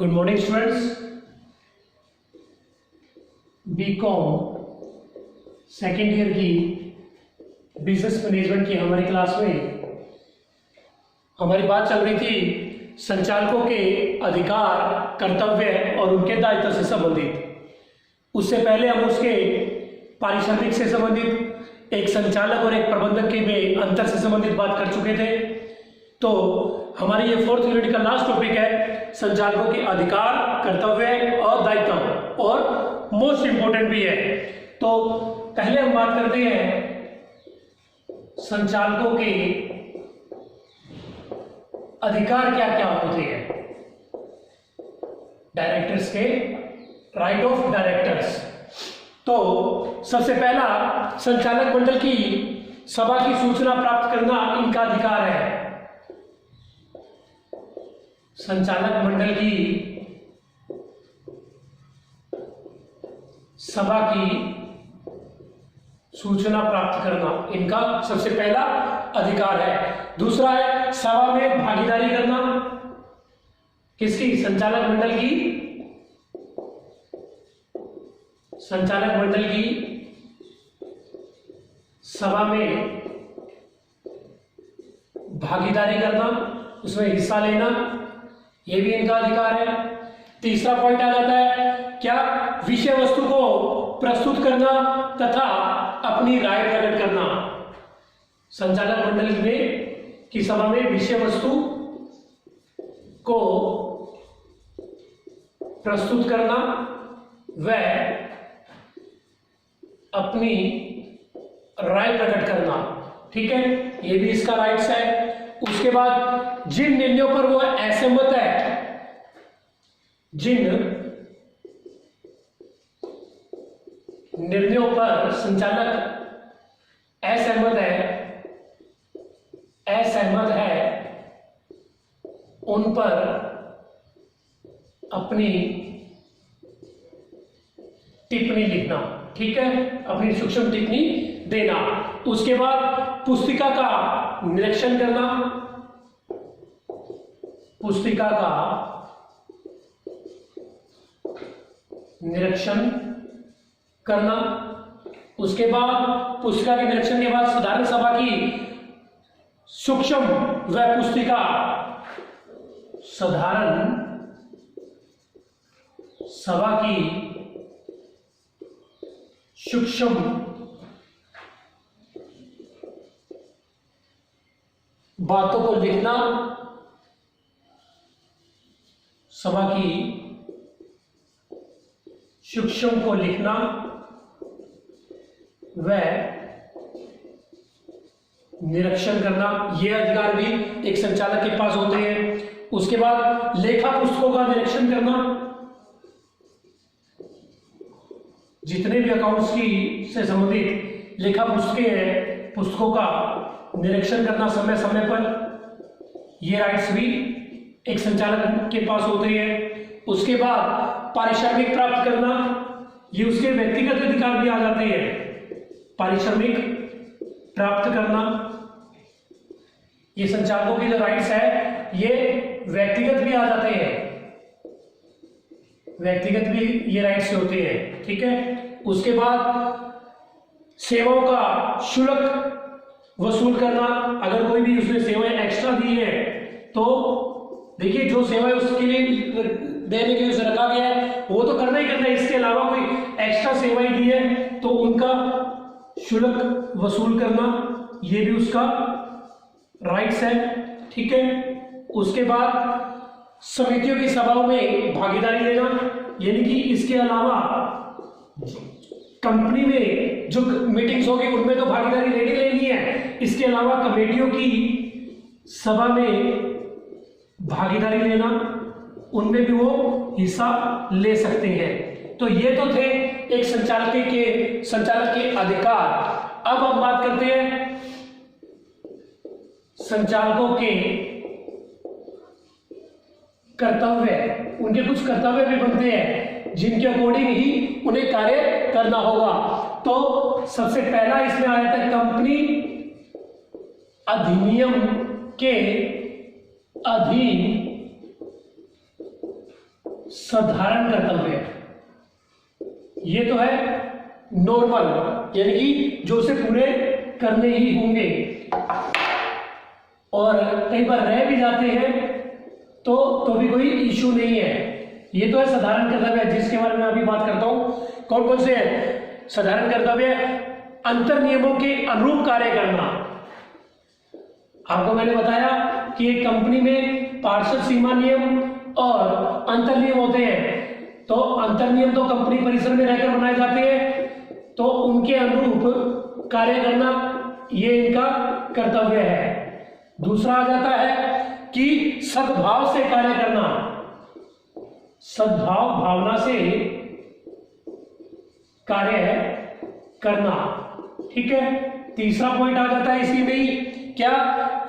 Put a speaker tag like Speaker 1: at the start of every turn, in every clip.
Speaker 1: Good morning students. BCom second year की business management की हमारी क्लास में हमारी बात चल रही थी संचालकों के अधिकार, कर्तव्य और उनके दायित्व से संबंधित। उससे पहले हम उसके पारिश्रमिक से संबंधित, एक संचालक और एक प्रबंधक के में अंतर से संबंधित बात कर चुके थे। तो हमारी ये फोर्थ यूनिट का लास्ट टॉपिक है संचालकों के अधिकार, कर्तव्य और दायित्व, और मोस्ट इंपोर्टेंट भी है। तो पहले हम बात करते हैं संचालकों के अधिकार क्या क्या होते हैं। डायरेक्टर्स के राइट ऑफ डायरेक्टर्स। तो सबसे पहला, संचालक मंडल की सभा की सूचना प्राप्त करना इनका अधिकार है। संचालक मंडल की सभा की सूचना प्राप्त करना इनका सबसे पहला अधिकार है। दूसरा है सभा में भागीदारी करना। किसकी? संचालक मंडल की। संचालक मंडल की सभा में भागीदारी करना, उसमें हिस्सा लेना, यह भी इनका अधिकार है। तीसरा पॉइंट आ जाता है क्या? विषय वस्तु को प्रस्तुत करना तथा अपनी राय प्रकट करना। संचालक मंडल में की सभा में विषय वस्तु को प्रस्तुत करना व अपनी राय प्रकट करना, ठीक है, ये भी इसका राइट्स है। उसके बाद जिन निर्णयों पर वो असहमत है, जिन निर्णयों पर संचालक असहमत है उन पर अपनी टिप्पणी लिखना, ठीक है, अपनी सूक्ष्म टिप्पणी देना। उसके बाद पुस्तिका का निरीक्षण करना, पुस्तिका का निरीक्षण करना। उसके बाद पुस्तिका के निरीक्षण के बाद साधारण सभा की सूक्ष्म व पुस्तिका, साधारण सभा की सूक्ष्म बातों को लिखना, सभा की सूक्ष्म को लिखना व निरीक्षण करना, यह अधिकार भी एक संचालक के पास होते हैं। उसके बाद लेखा पुस्तकों का निरीक्षण करना, जितने भी अकाउंट्स की से संबंधित लेखा पुस्तकें हैं, पुस्तकों का निरीक्षण करना समय समय पर, ये राइट्स भी एक संचालक के पास होते हैं। उसके बाद पारिश्रमिक प्राप्त करना, ये उसके व्यक्तिगत अधिकार भी आ जाते हैं। पारिश्रमिक प्राप्त करना, ये संचालकों की जो राइट्स है ये व्यक्तिगत भी आ जाते हैं, व्यक्तिगत भी ये राइट्स होते हैं, ठीक है। उसके बाद सेवाओं का शुल्क वसूल करना, अगर कोई भी उसने सेवाएं एक्स्ट्रा दी है तो देखिए जो सेवाएं उसके लिए देने के लिए उसे रखा गया है वो तो करना ही करना है। इसके अलावा कोई एक्स्ट्रा सेवाएं दी है तो उनका शुल्क वसूल करना, ये भी उसका राइट्स है, ठीक है। उसके बाद समितियों की सभाओं में भागीदारी लेना, यानी कि इसके अलावा कंपनी में जो मीटिंग्स होगी उनमें तो भागीदारी लेनी है, इसके अलावा कमेटियों की सभा में भागीदारी लेना, उनमें भी वो हिस्सा ले सकते हैं। तो ये तो थे एक संचालक के अधिकार। अब हम बात करते हैं संचालकों के कर्तव्य। उनके कुछ कर्तव्य भी बनते हैं जिनके अकॉर्डिंग ही उन्हें कार्य करना होगा। तो सबसे पहला इसमें आया था कंपनी अधिनियम के अधीन साधारण कर्तव्य, ये तो है नॉर्मल, यानी कि जो उसे पूरे करने ही होंगे, और कई बार रह भी जाते हैं तो भी कोई इश्यू नहीं है। ये तो है साधारण कर्तव्य, जिसके बारे में अभी बात करता हूं। कौन कौन से हैं साधारण कर्तव्य? अंतर नियमों के अनुरूप कार्य करना। आपको मैंने बताया कि एक कंपनी में पार्षद सीमा नियम और अंतर नियम होते हैं। तो अंतर नियम तो कंपनी परिसर में रहकर बनाए जाते हैं, तो उनके अनुरूप कार्य करना ये इनका कर्तव्य है। दूसरा आ जाता है कि सद्भाव से कार्य करना, सद्भाव भावना से कार्य करना, ठीक है। तीसरा पॉइंट आ जाता है इसी में ही, क्या?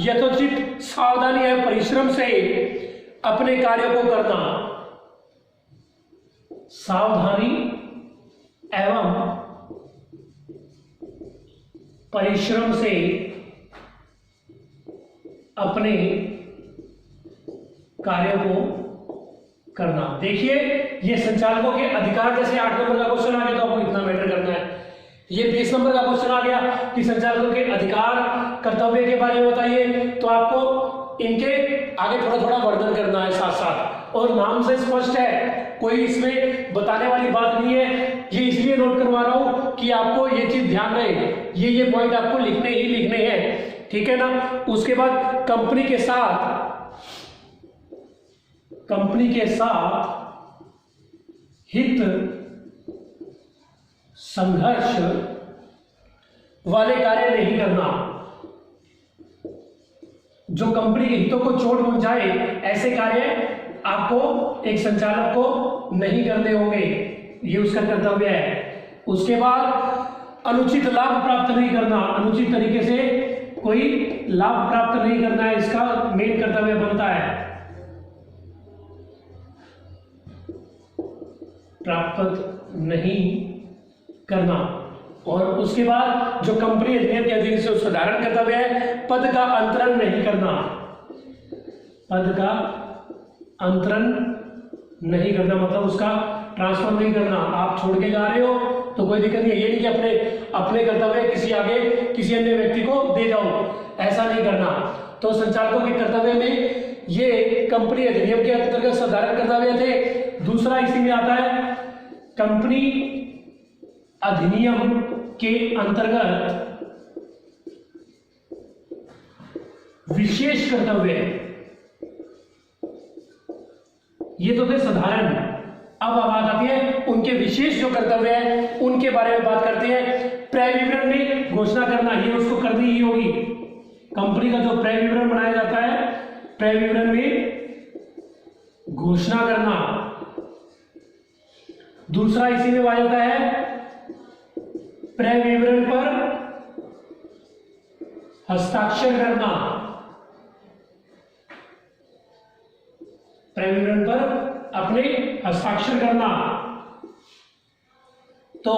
Speaker 1: यथोचित सावधानी या परिश्रम से अपने कार्य को करना, सावधानी एवं परिश्रम से अपने कार्यों को करना। देखिए, ये संचालकों के अधिकार, जैसे 8 नंबर का क्वेश्चन आ गया तो आपको इतना मैटर करना है। ये 20 नंबर का क्वेश्चन आ गया कि संचालकों के अधिकार कर्तव्य के बारे में बताइए, तो आपको इनके आगे थोड़ा थोड़ा वर्णन करना है साथ साथ। और नाम से स्पष्ट है, कोई इसमें बताने वाली बात नहीं है। ये इसलिए नोट करवा रहा हूं कि आपको ये चीज ध्यान रहे, ये पॉइंट आपको लिखने ही लिखने हैं, ठीक है ना। उसके बाद कंपनी के साथ हित संघर्ष वाले कार्य नहीं करना। जो कंपनी के हितों को चोट पहुंचाए, ऐसे कार्य आपको एक संचालक को नहीं करने होंगे, ये उसका कर्तव्य है। उसके बाद अनुचित लाभ प्राप्त नहीं करना, अनुचित तरीके से कोई लाभ प्राप्त नहीं करना है, इसका मेन कर्तव्य बनता है। प्राप्त नहीं करना। और उसके बाद जो कंपनी अधिनियम के अधीन से साधारण कर्तव्य है, पद का अंतरण नहीं करना, पद का अंतरण नहीं करना, मतलब उसका ट्रांसफर नहीं करना। आप छोड़ के जा रहे हो तो कोई दिक्कत नहीं है, ये नहीं कि अपने कर्तव्य किसी आगे किसी अन्य व्यक्ति को दे जाओ, ऐसा नहीं करना। तो संचालकों के कर्तव्य में ये कंपनी अधिनियम के अंतर्गत साधारण कर्तव्य थे। दूसरा इसी में आता है कंपनी अधिनियम के अंतर्गत विशेष कर्तव्य, ये तो थे साधारण। अब बात आती है उनके विशेष जो कर्तव्य है उनके बारे में बात करते हैं। क्रय विवरण में घोषणा करना, ये उसको करनी ही होगी। कंपनी का जो क्रय विवरण बनाया जाता है, क्रय विवरण में घोषणा करना। दूसरा इसी में आ जाता है क्रय विवरण पर हस्ताक्षर करना, क्रय विवरण पर अपने हस्ताक्षर करना। तो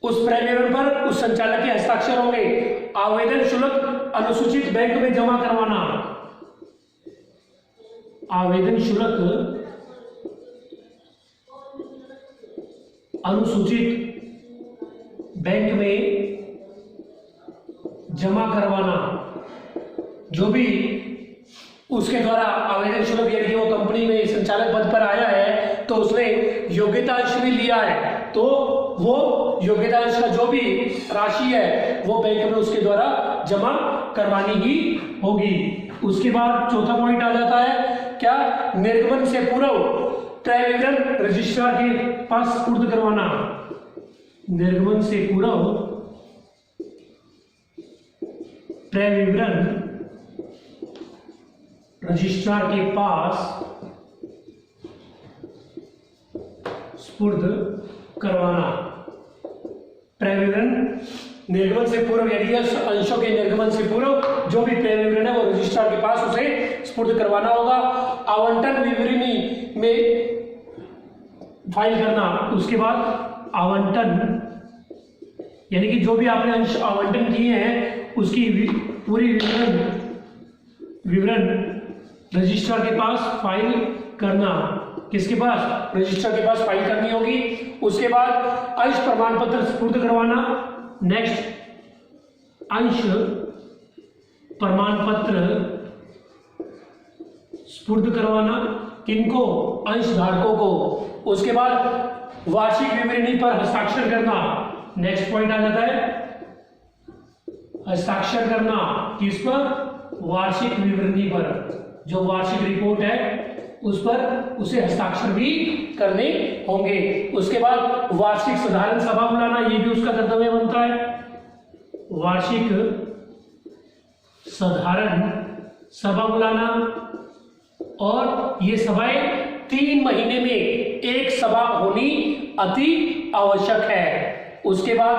Speaker 1: उस क्रय विवरण पर उस संचालक के हस्ताक्षर होंगे। आवेदन शुल्क अनुसूचित बैंक में जमा करवाना, आवेदन शुल्क अनुसूचित बैंक में जमा करवाना। जो भी उसके द्वारा आवेदन शुल्क, यदि वो कंपनी में संचालक पद पर आया है तो उसने योग्यता अंश भी लिया है, तो वो योग्यता अंश का जो भी राशि है वो बैंक में उसके द्वारा जमा करवानी ही होगी। उसके बाद चौथा पॉइंट आ जाता है क्या? निर्गमन से पूर्व क्रय विवरण रजिस्ट्रार के पास सुपुर्द करवाना। निर्गमन से पूर्व क्रय विवरण रजिस्ट्रार के पास सुपुर्द करवाना। क्रय विवरण निर्गमन से पूर्व, यदि अंशों के निर्गमन से पूर्व जो भी क्रय विवरण है वो रजिस्ट्रार के पास उसे सुपुर्द करवाना होगा। आवंटन विवरणी में फाइल करना। उसके बाद आवंटन, यानी कि जो भी आपने अंश आवंटन किए हैं उसकी पूरी विवरण रजिस्ट्रार के पास फाइल करना, किसके पास? रजिस्ट्रार के पास फाइल करनी होगी। उसके बाद अंश प्रमाण पत्र सुपुर्द करवाना। नेक्स्ट, अंश प्रमाण पत्र सुपुर्द करवाना, किनको? अंश धारकों को। उसके बाद वार्षिक विवरणी पर हस्ताक्षर करना। नेक्स्ट पॉइंट आ जाता है हस्ताक्षर करना, किस पर? वार्षिक विवरणी पर, जो वार्षिक रिपोर्ट है उस पर उसे हस्ताक्षर भी करने होंगे। उसके बाद वार्षिक साधारण सभा बुलाना, ये भी उसका कर्तव्य बनता है। वार्षिक साधारण सभा बुलाना, और ये सभाएं 3 महीने में एक सभा होनी अति आवश्यक है। उसके बाद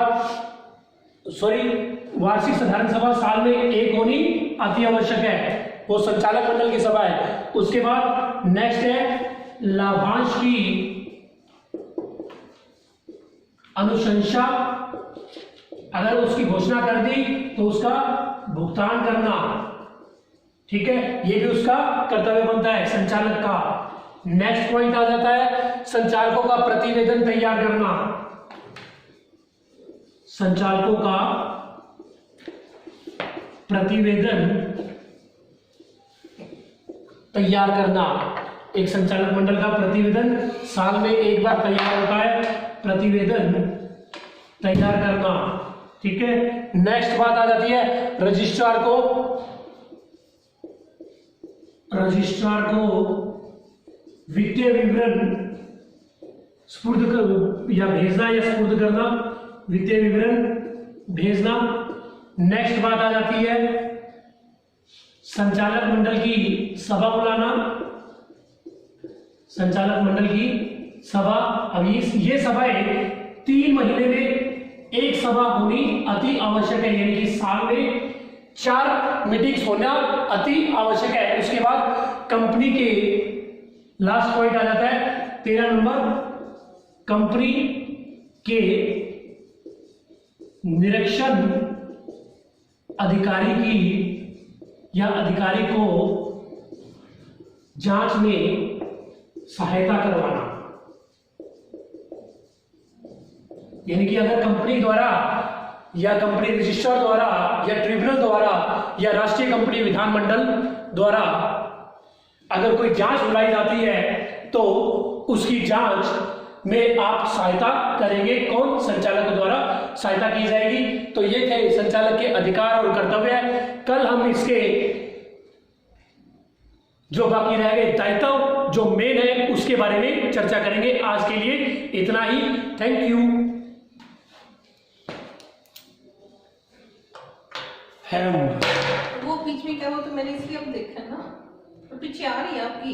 Speaker 1: वार्षिक साधारण सभा साल में एक होनी अति आवश्यक है, वो संचालक मंडल की सभा है। उसके बाद नेक्स्ट है लाभांश की अनुशंसा, अगर उसकी घोषणा कर दी तो उसका भुगतान करना, ठीक है, ये भी उसका कर्तव्य बनता है संचालक का। नेक्स्ट पॉइंट आ जाता है संचालकों का प्रतिवेदन तैयार करना। संचालकों का प्रतिवेदन तैयार करना। एक संचालक मंडल का प्रतिवेदन साल में एक बार तैयार होता है, प्रतिवेदन तैयार करना, ठीक है। नेक्स्ट बात आ जाती है रजिस्ट्रार को वित्तीय विवरण सुपुर्द कर या भेजना या सुपुर्द करना, वित्तीय विवरण भेजना। नेक्स्ट बात आ जाती है संचालक मंडल की सभा बुलाना। संचालक मंडल की सभा, अब ये सभाएं 3 महीने में एक सभा होनी अति आवश्यक है, यानी कि साल में 4 मीटिंग्स होना अति आवश्यक है। उसके बाद कंपनी के लास्ट पॉइंट आ जाता है 13 नंबर, कंपनी के निरीक्षण अधिकारी की या अधिकारी को जांच में सहायता करवाना, यानी कि अगर कंपनी द्वारा या कंपनी रजिस्ट्रार द्वारा या ट्रिब्यूनल द्वारा या राष्ट्रीय कंपनी विधानमंडल द्वारा अगर कोई जांच बुलाई जाती है तो उसकी जांच में आप सहायता करेंगे। कौन? संचालक द्वारा सहायता की जाएगी। तो ये थे संचालक के अधिकार और कर्तव्य। कल हम इसके जो बाकी रह गए दायित्व जो मेन है उसके बारे में चर्चा करेंगे। आज के लिए इतना ही। Thank you.
Speaker 2: वो बीच में क्या हो तो मैंने इसलिए अब देखा ना, तो पीछे आ रही है आपकी